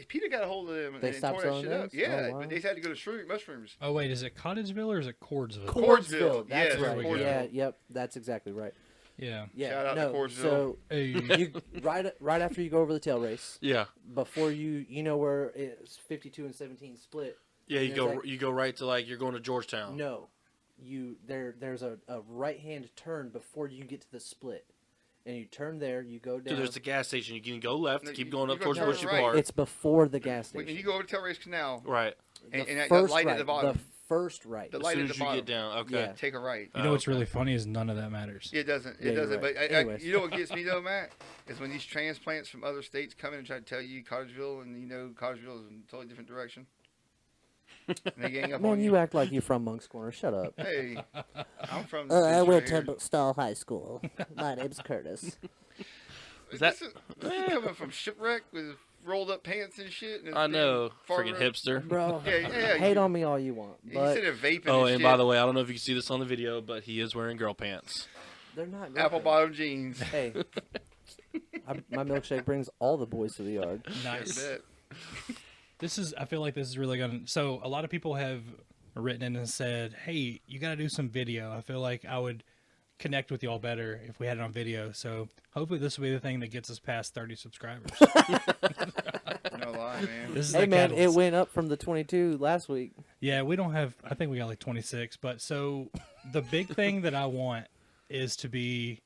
[SPEAKER 2] Peter got a hold of them
[SPEAKER 4] They
[SPEAKER 2] and
[SPEAKER 4] stopped
[SPEAKER 2] tore that
[SPEAKER 4] selling
[SPEAKER 2] shit up.
[SPEAKER 4] eggs?
[SPEAKER 2] Yeah,
[SPEAKER 4] Oh, wow.
[SPEAKER 2] but they had to go to mushrooms.
[SPEAKER 1] Oh wait, is it Cottageville or is it Cordsville?
[SPEAKER 2] Cordsville.
[SPEAKER 4] That's
[SPEAKER 2] Yes,
[SPEAKER 4] right.
[SPEAKER 1] Cordsville.
[SPEAKER 4] Yeah, yep, that's exactly right.
[SPEAKER 1] Yeah.
[SPEAKER 4] Yeah,
[SPEAKER 2] Shout out to
[SPEAKER 4] no,
[SPEAKER 2] Cordsville.
[SPEAKER 4] So
[SPEAKER 1] Hey.
[SPEAKER 4] you right after you go over the tail race,
[SPEAKER 3] Yeah.
[SPEAKER 4] before you know where it's 52 and 17 split.
[SPEAKER 3] Yeah, you
[SPEAKER 4] There's
[SPEAKER 3] go
[SPEAKER 4] like-
[SPEAKER 3] you go right to like you're going to Georgetown.
[SPEAKER 4] No, there's a right hand turn before you get to the split, and you turn there. You go
[SPEAKER 3] Dude,
[SPEAKER 4] down.
[SPEAKER 3] there's the gas station. You can go left,
[SPEAKER 2] No,
[SPEAKER 3] keep
[SPEAKER 2] you-
[SPEAKER 3] going
[SPEAKER 2] you
[SPEAKER 3] up
[SPEAKER 2] go
[SPEAKER 3] towards
[SPEAKER 2] turn
[SPEAKER 3] Bushy
[SPEAKER 2] right.
[SPEAKER 3] Park.
[SPEAKER 4] It's before the gas
[SPEAKER 2] When
[SPEAKER 4] station.
[SPEAKER 2] you go over to Telrace Canal,
[SPEAKER 3] Right.
[SPEAKER 2] and
[SPEAKER 4] The
[SPEAKER 2] that
[SPEAKER 4] first
[SPEAKER 2] light
[SPEAKER 4] right,
[SPEAKER 2] at the bottom.
[SPEAKER 4] The first right.
[SPEAKER 2] The
[SPEAKER 3] As
[SPEAKER 2] light
[SPEAKER 3] soon
[SPEAKER 2] at
[SPEAKER 3] as
[SPEAKER 2] the
[SPEAKER 3] you
[SPEAKER 2] bottom.
[SPEAKER 3] get down. Okay.
[SPEAKER 4] Yeah.
[SPEAKER 2] Take a right.
[SPEAKER 1] You know what's
[SPEAKER 3] okay.
[SPEAKER 1] really funny is none of that matters.
[SPEAKER 2] It doesn't.
[SPEAKER 4] Yeah,
[SPEAKER 2] It
[SPEAKER 4] you're
[SPEAKER 2] doesn't.
[SPEAKER 4] right.
[SPEAKER 2] But
[SPEAKER 4] Anyways.
[SPEAKER 2] you know what gets me though, Matt, is when these transplants from other states come in and try to tell you Cottageville, and Cottageville is in a totally different direction. And they gang up
[SPEAKER 4] Man,
[SPEAKER 2] on
[SPEAKER 4] you act like you're from Monk's Corner. Shut up.
[SPEAKER 2] Hey, I'm from.
[SPEAKER 4] I
[SPEAKER 2] this
[SPEAKER 4] went
[SPEAKER 2] right
[SPEAKER 4] to Stall High School. My name's Curtis.
[SPEAKER 2] here.
[SPEAKER 3] Is that-
[SPEAKER 2] This is coming from shipwreck with rolled up pants and shit? And
[SPEAKER 3] I know,
[SPEAKER 2] far
[SPEAKER 3] freaking
[SPEAKER 2] road.
[SPEAKER 3] hipster.
[SPEAKER 4] Bro,
[SPEAKER 2] Yeah,
[SPEAKER 4] hate
[SPEAKER 2] you-
[SPEAKER 4] on me all you want,
[SPEAKER 2] You
[SPEAKER 4] but
[SPEAKER 2] sit there vaping.
[SPEAKER 3] Oh,
[SPEAKER 2] and
[SPEAKER 3] and
[SPEAKER 2] shit.
[SPEAKER 3] by the way, I don't know if you can see this on the video, but he is wearing girl pants.
[SPEAKER 4] they're not
[SPEAKER 2] apple
[SPEAKER 4] girlfriends.
[SPEAKER 2] bottom jeans.
[SPEAKER 4] Hey, my milkshake brings all the boys to the yard.
[SPEAKER 1] Nice.
[SPEAKER 2] Bet.
[SPEAKER 1] I feel like this is really going to, so a lot of people have written in and said, hey, you got to do some video. I feel like I would connect with y'all better if we had it on video. So hopefully this will be the thing that gets us past 30 subscribers.
[SPEAKER 2] No lie, man.
[SPEAKER 1] This is
[SPEAKER 4] Hey
[SPEAKER 1] the
[SPEAKER 4] man, it
[SPEAKER 1] catalyst.
[SPEAKER 4] went up from the 22 last week.
[SPEAKER 1] Yeah, we don't have, I think we got like 26. But so the big thing that I want is to be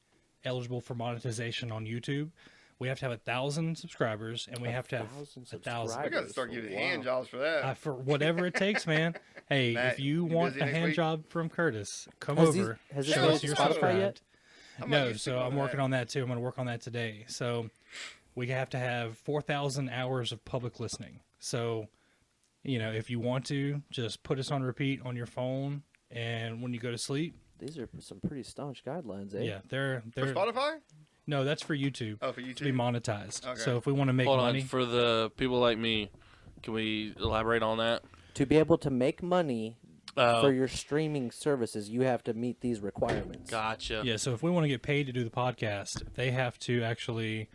[SPEAKER 1] eligible for monetization on YouTube, we have to have 1,000 subscribers, and we have to have
[SPEAKER 4] 1,000
[SPEAKER 1] 1,000.
[SPEAKER 2] I got to start giving
[SPEAKER 4] Wow.
[SPEAKER 2] hand jobs for that.
[SPEAKER 1] For whatever it takes, man. Hey,
[SPEAKER 2] Matt,
[SPEAKER 1] if you
[SPEAKER 2] you
[SPEAKER 1] want
[SPEAKER 2] busy
[SPEAKER 1] a
[SPEAKER 2] next
[SPEAKER 1] hand
[SPEAKER 2] week?
[SPEAKER 1] job from Curtis, come
[SPEAKER 4] Has
[SPEAKER 1] over.
[SPEAKER 4] this
[SPEAKER 1] Show
[SPEAKER 2] made
[SPEAKER 1] us
[SPEAKER 2] it
[SPEAKER 1] you're
[SPEAKER 2] to Spotify
[SPEAKER 1] subscribed.
[SPEAKER 4] yet?
[SPEAKER 2] I'm
[SPEAKER 1] No,
[SPEAKER 2] not used to
[SPEAKER 1] so
[SPEAKER 2] all
[SPEAKER 1] I'm working
[SPEAKER 2] that.
[SPEAKER 1] on that too. I'm going to work on that today. So we have to have 4,000 hours of public listening. So, if you want to, just put us on repeat on your phone, and when you go to sleep,
[SPEAKER 4] These are some pretty staunch guidelines, eh?
[SPEAKER 1] yeah, they're
[SPEAKER 2] For Spotify?
[SPEAKER 1] no, that's for YouTube
[SPEAKER 2] Oh, for
[SPEAKER 1] to be
[SPEAKER 2] YouTube.
[SPEAKER 1] monetized.
[SPEAKER 2] Okay.
[SPEAKER 1] So if we want to make
[SPEAKER 3] Hold
[SPEAKER 1] money,
[SPEAKER 3] on, for the people like me, can we elaborate on that?
[SPEAKER 4] To be able to make money
[SPEAKER 3] Oh.
[SPEAKER 4] for your streaming services, you have to meet these requirements.
[SPEAKER 3] Gotcha.
[SPEAKER 1] yeah. So if we want to get paid to do the podcast, they have to actually,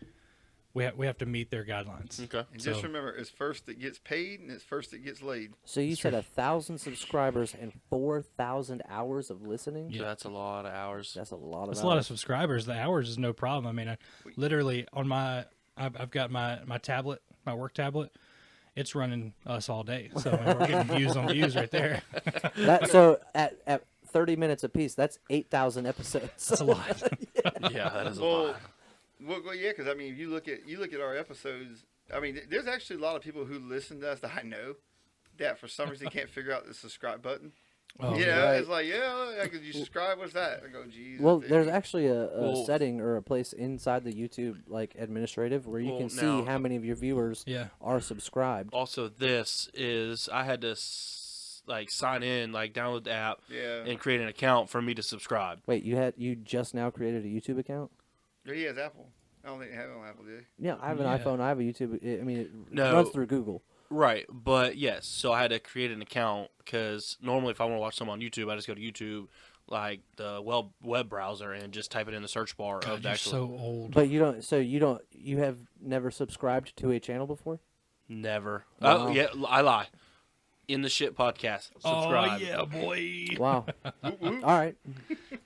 [SPEAKER 1] we have to meet their guidelines.
[SPEAKER 3] Okay.
[SPEAKER 2] And just
[SPEAKER 1] So-
[SPEAKER 2] remember, it's first that gets paid and it's first that gets laid.
[SPEAKER 4] So you said 1,000 subscribers and 4,000 hours of listening?
[SPEAKER 3] So that's a lot of hours.
[SPEAKER 4] That's a lot of
[SPEAKER 1] That's a lot of
[SPEAKER 4] hours.
[SPEAKER 1] subscribers. The hours is no problem. I mean, literally on I've got my tablet, my work tablet. It's running us all day. So I mean, we're getting views on views right there.
[SPEAKER 4] So at 30 minutes apiece, that's 8,000 episodes.
[SPEAKER 1] That's a lot.
[SPEAKER 3] Yeah, that is a
[SPEAKER 2] Well,
[SPEAKER 3] lot.
[SPEAKER 2] well, yeah, because I mean, if you look at our episodes. I mean, there's actually a lot of people who listen to us that I know that for some reason can't figure out the subscribe button.
[SPEAKER 1] Oh,
[SPEAKER 2] you know,
[SPEAKER 4] right.
[SPEAKER 2] it's like, yeah, could you subscribe? What's that? I go, geez.
[SPEAKER 4] Well,
[SPEAKER 2] that's
[SPEAKER 4] there's
[SPEAKER 2] it."
[SPEAKER 4] actually a
[SPEAKER 3] Well-
[SPEAKER 4] setting or a place inside the YouTube like administrative where you
[SPEAKER 3] Well,
[SPEAKER 4] can see
[SPEAKER 3] now-
[SPEAKER 4] how many of your viewers
[SPEAKER 1] Yeah.
[SPEAKER 4] are subscribed.
[SPEAKER 3] Also, this is I had to sign in, download the app,
[SPEAKER 2] Yeah.
[SPEAKER 3] and create an account for me to subscribe.
[SPEAKER 4] Wait, you just now created a YouTube account?
[SPEAKER 2] He has Apple. I don't think they have it on Apple, do they?
[SPEAKER 4] Yeah, I have an
[SPEAKER 1] Yeah.
[SPEAKER 4] iPhone. I have a YouTube. I mean, it
[SPEAKER 3] No.
[SPEAKER 4] runs through Google.
[SPEAKER 3] Right, but yes, so I had to create an account because normally if I want to watch something on YouTube, I just go to YouTube, like the web browser, and just type it in the search bar of
[SPEAKER 1] God,
[SPEAKER 3] the
[SPEAKER 1] you're
[SPEAKER 3] actual.
[SPEAKER 1] so old.
[SPEAKER 4] But you have never subscribed to a channel before?
[SPEAKER 3] Never.
[SPEAKER 4] Wow.
[SPEAKER 3] Oh yeah, I lie. In the shit podcast. Subscribe.
[SPEAKER 1] Oh yeah, boy.
[SPEAKER 4] Wow.
[SPEAKER 2] Whoop, whoop.
[SPEAKER 4] All right.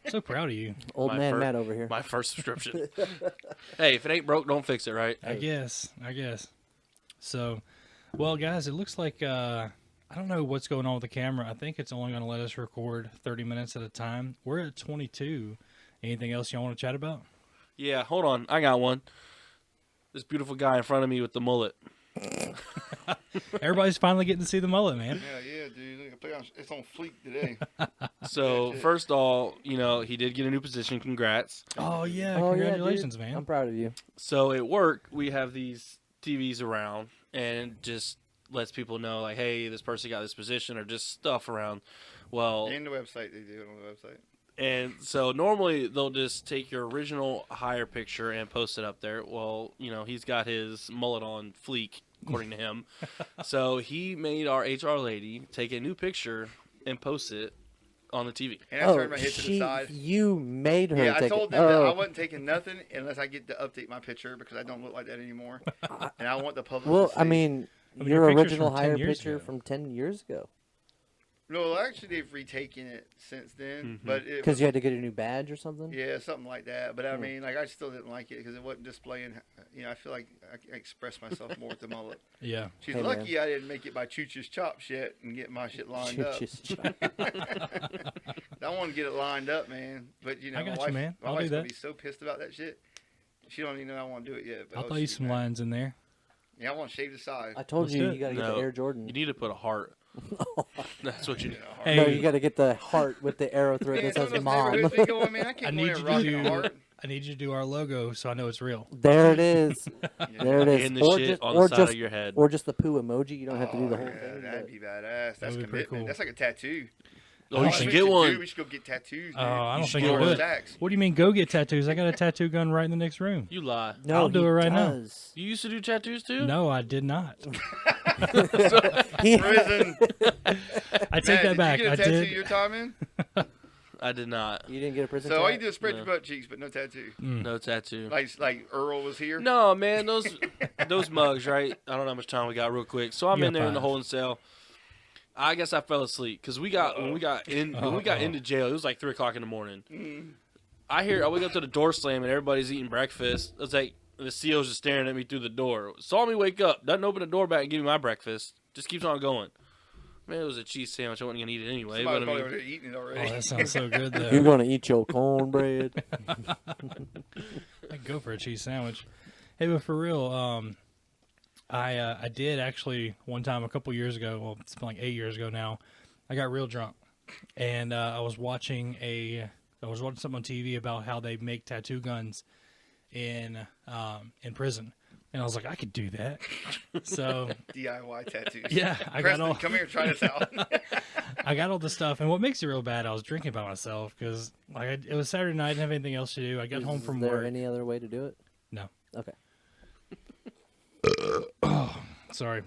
[SPEAKER 1] So proud of you.
[SPEAKER 4] Old
[SPEAKER 3] My
[SPEAKER 4] man
[SPEAKER 3] fir-
[SPEAKER 4] Matt over here.
[SPEAKER 3] My first subscription. Hey, if it ain't broke, don't fix it, right?
[SPEAKER 1] I guess. So, well, guys, it looks like I don't know what's going on with the camera. I think it's only going to let us record 30 minutes at a time. We're at 22. Anything else y'all want to chat about?
[SPEAKER 3] Yeah, hold on. I got one. This beautiful guy in front of me with the mullet.
[SPEAKER 1] Everybody's finally getting to see the mullet, man.
[SPEAKER 2] Yeah, dude. Look, it's on fleek today.
[SPEAKER 3] So,
[SPEAKER 2] shit.
[SPEAKER 3] first of all, he did get a new position. Congrats.
[SPEAKER 1] Oh yeah,
[SPEAKER 4] Oh, yeah,
[SPEAKER 1] congratulations,
[SPEAKER 4] dude.
[SPEAKER 1] man.
[SPEAKER 4] I'm proud of you.
[SPEAKER 3] So, at work, we have these TVs around, and just lets people know, like, hey, this person got this position, or just stuff around. Well,
[SPEAKER 2] And the website, they do it on the website.
[SPEAKER 3] and so normally they'll just take your original hire picture and post it up there. Well, he's got his mullet on fleek, according to him. So he made our HR lady take a new picture and post it on the TV.
[SPEAKER 2] And I turned my head to the side.
[SPEAKER 4] You made her
[SPEAKER 2] Yeah, I
[SPEAKER 4] take
[SPEAKER 2] told
[SPEAKER 4] it.
[SPEAKER 2] them that
[SPEAKER 4] Oh.
[SPEAKER 2] I wasn't taking nothing unless I get to update my picture because I don't look like that anymore. And I want the public
[SPEAKER 4] Well,
[SPEAKER 2] to see.
[SPEAKER 4] I mean,
[SPEAKER 1] I mean,
[SPEAKER 4] your
[SPEAKER 1] your picture's
[SPEAKER 4] original
[SPEAKER 1] from 10
[SPEAKER 4] hire
[SPEAKER 1] years
[SPEAKER 4] picture
[SPEAKER 1] ago.
[SPEAKER 4] from 10 years ago.
[SPEAKER 2] No, actually, they've retaken it since then. But it
[SPEAKER 4] Because
[SPEAKER 2] was,
[SPEAKER 4] you had to get a new badge or something?
[SPEAKER 2] yeah, something like that. But I
[SPEAKER 4] Hmm.
[SPEAKER 2] mean, I still didn't like it because it wasn't displaying. I feel like I expressed myself more with the mullet.
[SPEAKER 1] Yeah.
[SPEAKER 2] She's
[SPEAKER 4] Hey, man.
[SPEAKER 2] lucky I didn't make it by Chooch's Chops yet and get my shit lined up.
[SPEAKER 4] Just-
[SPEAKER 2] I want to get it lined up, man. But
[SPEAKER 1] I
[SPEAKER 2] my
[SPEAKER 1] got you,
[SPEAKER 2] wife,
[SPEAKER 1] man.
[SPEAKER 2] My
[SPEAKER 1] I'll
[SPEAKER 2] wife's
[SPEAKER 1] do
[SPEAKER 2] gonna
[SPEAKER 1] that.
[SPEAKER 2] be so pissed about that shit. She don't even know I want to do it yet. But
[SPEAKER 1] I'll
[SPEAKER 2] oh,
[SPEAKER 1] throw you
[SPEAKER 2] shoot,
[SPEAKER 1] some
[SPEAKER 2] man.
[SPEAKER 1] lines in there.
[SPEAKER 2] Yeah, I want to shave the side.
[SPEAKER 4] I told
[SPEAKER 1] Let's
[SPEAKER 4] you,
[SPEAKER 1] do
[SPEAKER 4] you
[SPEAKER 1] it.
[SPEAKER 4] got to get
[SPEAKER 3] No,
[SPEAKER 4] the Air Jordan.
[SPEAKER 3] You need to put a heart. That's what you do.
[SPEAKER 1] Hey,
[SPEAKER 4] No, you got to get the heart with the arrow through it
[SPEAKER 2] Man,
[SPEAKER 4] that
[SPEAKER 2] some
[SPEAKER 4] says
[SPEAKER 2] of those
[SPEAKER 4] mom.
[SPEAKER 2] neighborhoods we go in, man, I
[SPEAKER 1] I
[SPEAKER 2] can't
[SPEAKER 1] need
[SPEAKER 2] go in
[SPEAKER 1] you
[SPEAKER 2] there
[SPEAKER 1] to
[SPEAKER 2] rocking a
[SPEAKER 1] do.
[SPEAKER 2] heart.
[SPEAKER 1] I need you to do our logo so I know it's real.
[SPEAKER 4] There it is. There it is.
[SPEAKER 3] In the
[SPEAKER 4] or
[SPEAKER 3] shit
[SPEAKER 4] just,
[SPEAKER 3] on
[SPEAKER 4] or
[SPEAKER 3] the side
[SPEAKER 4] just,
[SPEAKER 3] of your head.
[SPEAKER 4] or just the poo emoji. You don't have to do the whole
[SPEAKER 2] yeah,
[SPEAKER 4] thing.
[SPEAKER 2] that'd
[SPEAKER 4] but-
[SPEAKER 2] be badass. That's
[SPEAKER 1] be pretty
[SPEAKER 2] commitment.
[SPEAKER 1] cool.
[SPEAKER 2] That's like a tattoo.
[SPEAKER 3] Oh,
[SPEAKER 1] you
[SPEAKER 2] That's
[SPEAKER 1] should
[SPEAKER 2] what
[SPEAKER 3] get
[SPEAKER 2] we
[SPEAKER 3] one.
[SPEAKER 2] do. We should go get tattoos. Dude.
[SPEAKER 1] Oh, I don't
[SPEAKER 3] should
[SPEAKER 1] think
[SPEAKER 3] get
[SPEAKER 1] I'll
[SPEAKER 3] one.
[SPEAKER 1] do it.
[SPEAKER 2] Stacks.
[SPEAKER 1] What do you mean go get tattoos? I got a tattoo gun right in the next room.
[SPEAKER 3] You lie.
[SPEAKER 4] No,
[SPEAKER 1] I'll do
[SPEAKER 4] he
[SPEAKER 1] it right now.
[SPEAKER 4] does.
[SPEAKER 3] You used to do tattoos too?
[SPEAKER 1] No, I did not.
[SPEAKER 4] He-
[SPEAKER 2] Prison.
[SPEAKER 1] I take that back.
[SPEAKER 2] Did you
[SPEAKER 1] I
[SPEAKER 2] get a tattoo
[SPEAKER 1] did.
[SPEAKER 2] your time in?
[SPEAKER 3] I did not.
[SPEAKER 4] You didn't get a prison
[SPEAKER 2] So all you
[SPEAKER 4] tat?
[SPEAKER 2] do is spread
[SPEAKER 3] No.
[SPEAKER 2] your butt cheeks, but no tattoo.
[SPEAKER 3] No tattoo.
[SPEAKER 2] Like Earl was here.
[SPEAKER 3] No, man, those mugs, right? I don't know how much time we got real quick. So I'm
[SPEAKER 1] You
[SPEAKER 3] in
[SPEAKER 1] got
[SPEAKER 3] there in the
[SPEAKER 1] 5.
[SPEAKER 3] holding cell. I guess I fell asleep because when we got into jail, it was like 3:00 in the morning. I wake up to the door slam and everybody's eating breakfast. It's like the CO's just staring at me through the door. Saw me wake up, doesn't open the door back and give me my breakfast. Just keeps on going. Man, it was a cheese sandwich. I wasn't gonna eat it anyway.
[SPEAKER 2] Somebody
[SPEAKER 3] But
[SPEAKER 2] probably
[SPEAKER 3] I
[SPEAKER 2] over
[SPEAKER 3] mean,
[SPEAKER 2] there eating it
[SPEAKER 1] Oh,
[SPEAKER 2] already.
[SPEAKER 1] that sounds so good
[SPEAKER 4] You're
[SPEAKER 1] though.
[SPEAKER 4] going to eat your cornbread.
[SPEAKER 1] I'd go for a cheese sandwich. Hey, but for real, I did actually one time a couple years ago. Well, it's been like 8 years ago now. I got real drunk, and I was watching something on TV about how they make tattoo guns in prison, and I was like, I could do that. So
[SPEAKER 2] DIY tattoos.
[SPEAKER 1] yeah,
[SPEAKER 2] Preston, come here, try this out.
[SPEAKER 1] I got all the stuff, and what makes it real bad, I was drinking by myself because it was Saturday night, didn't have anything else to do. I got home from
[SPEAKER 4] Is there
[SPEAKER 1] work.
[SPEAKER 4] any other way to do it?
[SPEAKER 1] No.
[SPEAKER 4] Okay.
[SPEAKER 1] Sorry.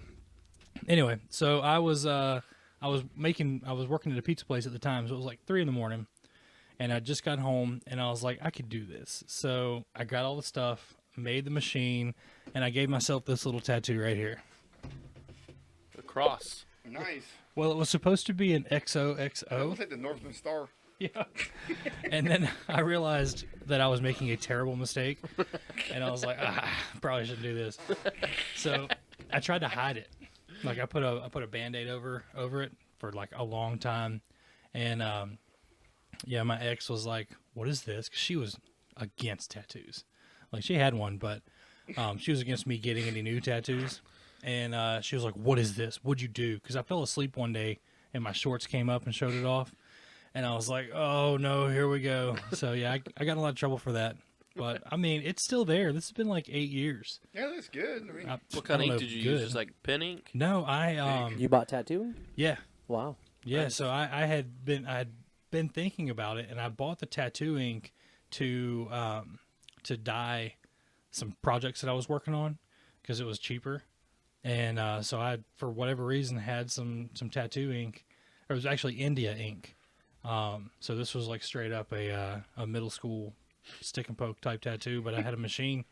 [SPEAKER 1] Anyway, so I was working at a pizza place at the time, so it was like 3 a.m, and I just got home, and I was like, I could do this. So I got all the stuff, made the machine, and I gave myself this little tattoo right here.
[SPEAKER 3] The cross.
[SPEAKER 2] Nice.
[SPEAKER 1] Well, it was supposed to be an
[SPEAKER 2] That
[SPEAKER 1] XOXO.
[SPEAKER 2] looks like the Northman Star.
[SPEAKER 1] Yeah. And then I realized that I was making a terrible mistake, and I was like, probably shouldn't do this. So I tried to hide it. Like I put a Band-Aid over it for like a long time, and yeah, my ex was like, "What is this?" 'Cause she was against tattoos. Like she had one, but she was against me getting any new tattoos, and she was like, "What is this? What'd you do?" Because I fell asleep one day and my shorts came up and showed it off, and I was like, "Oh no, here we go." So yeah, I got in a lot of trouble for that. But I mean, it's still there. This has been like 8 years.
[SPEAKER 2] Yeah, that's good. I mean,
[SPEAKER 3] What kind
[SPEAKER 1] I
[SPEAKER 3] of
[SPEAKER 1] don't
[SPEAKER 3] ink
[SPEAKER 1] know
[SPEAKER 3] did you
[SPEAKER 1] if
[SPEAKER 3] use?
[SPEAKER 1] good.
[SPEAKER 3] Just like pen ink?
[SPEAKER 1] No, I
[SPEAKER 4] You bought tattooing?
[SPEAKER 1] yeah.
[SPEAKER 4] Wow.
[SPEAKER 1] Yeah,
[SPEAKER 3] Nice.
[SPEAKER 1] so I had been thinking about it, and I bought the tattoo ink to dye some projects that I was working on because it was cheaper, and so I, for whatever reason, had some tattoo ink. Or it was actually India ink. So this was like straight up a middle school stick and poke type tattoo, but I had a machine,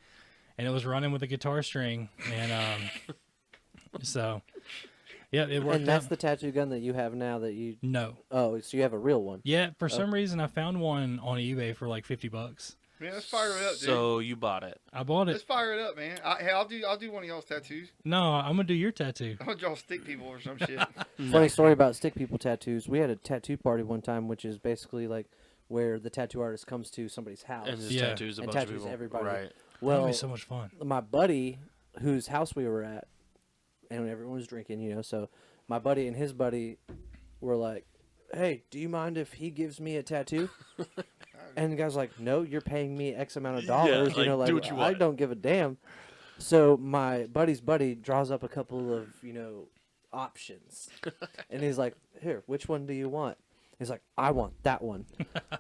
[SPEAKER 1] and it was running with a guitar string, and so. Yeah, it worked
[SPEAKER 4] And that's
[SPEAKER 1] out.
[SPEAKER 4] the tattoo gun that you have now that you...
[SPEAKER 1] No.
[SPEAKER 4] Oh, so you have a real one.
[SPEAKER 1] Yeah, for some reason I found one on eBay for like $50.
[SPEAKER 2] man, let's fire it up, dude.
[SPEAKER 3] So you bought it.
[SPEAKER 1] I bought
[SPEAKER 2] Let's
[SPEAKER 1] it.
[SPEAKER 2] fire it up, man. Hey, I'll do one of y'all's tattoos.
[SPEAKER 1] No, I'm gonna do your tattoo.
[SPEAKER 2] I'm gonna draw stick people or some shit.
[SPEAKER 4] Funny story about stick people tattoos. We had a tattoo party one time, which is basically like where the tattoo artist comes to somebody's house.
[SPEAKER 3] And just
[SPEAKER 1] Yeah.
[SPEAKER 3] tattoos a
[SPEAKER 4] And
[SPEAKER 3] bunch
[SPEAKER 4] tattoos
[SPEAKER 3] of people.
[SPEAKER 4] everybody.
[SPEAKER 3] Right.
[SPEAKER 1] That'd
[SPEAKER 4] Well,
[SPEAKER 1] be so much fun.
[SPEAKER 4] my buddy, whose house we were at, and everyone was drinking, you know, so my buddy and his buddy were like, "Hey, do you mind if he gives me a tattoo?" And the guy's like, "No, you're paying me X amount of dollars."
[SPEAKER 3] like,
[SPEAKER 4] you know, like
[SPEAKER 3] do what you
[SPEAKER 4] I
[SPEAKER 3] want.
[SPEAKER 4] don't give a damn. So my buddy's buddy draws up a couple of, options. And he's like, "Here, which one do you want?" He's like, "I want that one."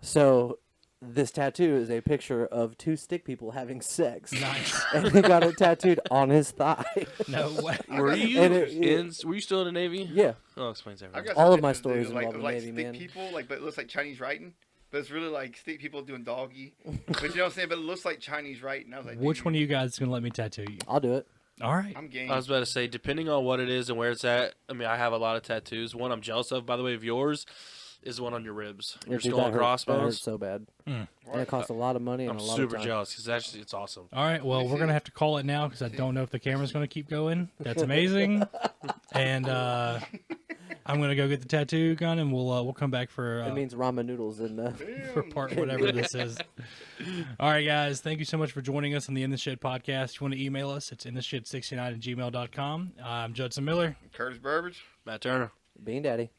[SPEAKER 4] So this tattoo is a picture of two stick people having sex.
[SPEAKER 1] Nice.
[SPEAKER 4] And he got it tattooed on his thigh.
[SPEAKER 1] No way.
[SPEAKER 3] Were you
[SPEAKER 4] And
[SPEAKER 3] were you still in the Navy?
[SPEAKER 4] Yeah.
[SPEAKER 3] Oh, explains
[SPEAKER 2] I
[SPEAKER 3] everything.
[SPEAKER 2] got
[SPEAKER 4] All
[SPEAKER 2] some
[SPEAKER 4] of my
[SPEAKER 2] pictures, dude,
[SPEAKER 4] stories
[SPEAKER 2] like,
[SPEAKER 4] involve
[SPEAKER 2] like
[SPEAKER 4] Navy,
[SPEAKER 2] stick
[SPEAKER 4] man.
[SPEAKER 2] people, like, but it looks like Chinese writing. But it's really like stick people doing doggy. But you know what I'm saying? But it looks like Chinese writing. I was like,
[SPEAKER 1] Which
[SPEAKER 2] dude,
[SPEAKER 1] one of you guys is gonna let me tattoo you?
[SPEAKER 4] I'll do it.
[SPEAKER 1] All right.
[SPEAKER 2] I'm game.
[SPEAKER 3] I was about to say, depending on what it is and where it's at. I mean, I have a lot of tattoos. One I'm jealous of, by the way, of yours, is the one on your ribs. Your
[SPEAKER 4] Dude,
[SPEAKER 3] skull and
[SPEAKER 4] that hurts
[SPEAKER 3] crossbones.
[SPEAKER 4] so bad.
[SPEAKER 1] Mm.
[SPEAKER 4] And it costs a lot of money and
[SPEAKER 3] I'm
[SPEAKER 4] a lot
[SPEAKER 3] super
[SPEAKER 4] of time.
[SPEAKER 3] jealous because actually it's awesome.
[SPEAKER 1] All right. Well, we're gonna have to call it now because I don't know if the camera's gonna keep going. That's amazing. And I'm gonna go get the tattoo gun, and we'll come back for
[SPEAKER 4] It means ramen noodles and
[SPEAKER 1] for part whatever this is. All right, guys. Thank you so much for joining us on the In the Shed podcast. If you want to email us, it's intheshed69@gmail.com. I'm Judson Miller.
[SPEAKER 2] Curtis Burbage.
[SPEAKER 3] Matt Turner.
[SPEAKER 4] Bean Daddy.